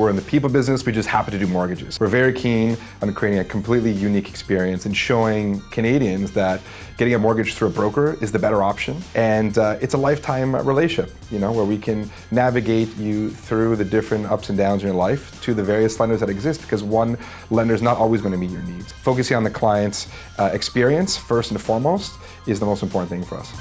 We're in the people business, we just happen to do mortgages. We're very keen on creating a completely unique experience and showing Canadians that getting a mortgage through a broker is the better option. And it's a lifetime relationship, where we can navigate you through the different ups and downs in your life to the various lenders that exist, because one lender is not always going to meet your needs. Focusing on the client's experience first and foremost is the most important thing for us.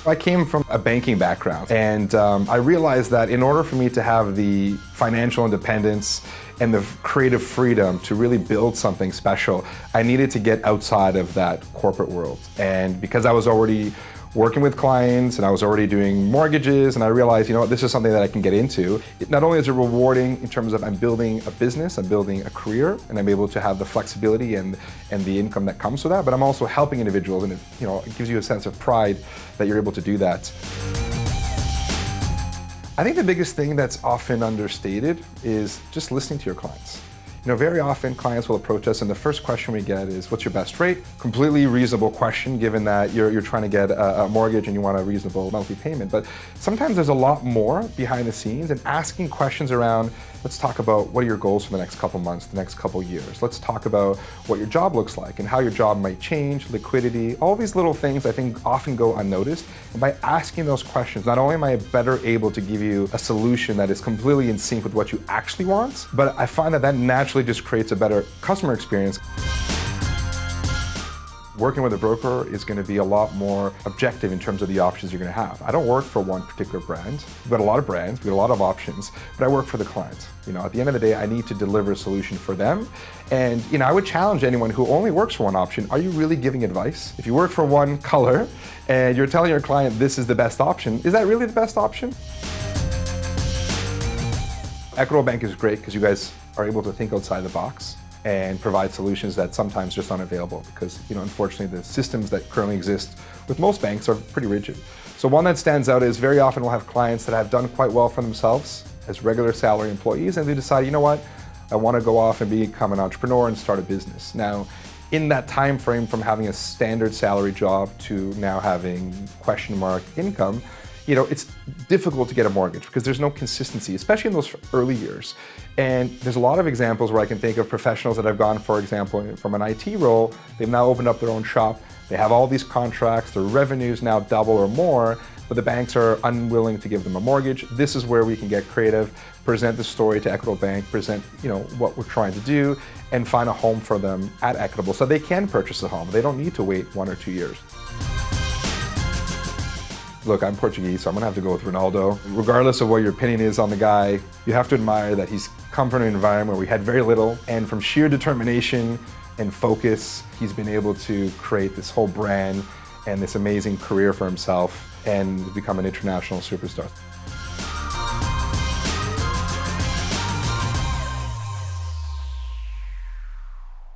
I came from a banking background, and I realized that in order for me to have the financial independence and the creative freedom to really build something special, I needed to get outside of that corporate world. And because I was already working with clients and I was already doing mortgages, and I realized, this is something that I can get into. Not only is it rewarding in terms of I'm building a business, I'm building a career, and I'm able to have the flexibility and the income that comes with that, but I'm also helping individuals, and it gives you a sense of pride that you're able to do that. I think the biggest thing that's often understated is just listening to your clients. Very often clients will approach us and the first question we get is, what's your best rate? Completely reasonable question, given that you're trying to get a mortgage and you want a reasonable monthly payment. But sometimes there's a lot more behind the scenes, and asking questions around, let's talk about what are your goals for the next couple months, the next couple years. Let's talk about what your job looks like and how your job might change, liquidity, all these little things I think often go unnoticed. And by asking those questions, not only am I better able to give you a solution that is completely in sync with what you actually want, but I find that naturally just creates a better customer experience. Working with a broker is going to be a lot more objective in terms of the options you're going to have. I don't work for one particular brand. We've got a lot of brands, we've got a lot of options, but I work for the client. At the end of the day, I need to deliver a solution for them. And I would challenge anyone who only works for one option, are you really giving advice? If you work for one color and you're telling your client this is the best option, is that really the best option? Equitable Bank is great because you guys are able to think outside the box and provide solutions that sometimes just aren't available, because unfortunately the systems that currently exist with most banks are pretty rigid. So one that stands out is very often we'll have clients that have done quite well for themselves as regular salary employees, and they decide, I want to go off and become an entrepreneur and start a business. Now, in that time frame from having a standard salary job to now having question mark income, it's difficult to get a mortgage because there's no consistency, especially in those early years. And there's a lot of examples where I can think of professionals that have gone, for example, from an IT role, they've now opened up their own shop, they have all these contracts, their revenues now double or more, but the banks are unwilling to give them a mortgage. This is where we can get creative, present the story to Equitable Bank, present what we're trying to do, and find a home for them at Equitable so they can purchase a home. They don't need to wait 1 or 2 years. Look, I'm Portuguese, so I'm gonna have to go with Ronaldo. Regardless of what your opinion is on the guy, you have to admire that he's come from an environment where we had very little, and from sheer determination and focus, he's been able to create this whole brand and this amazing career for himself and become an international superstar.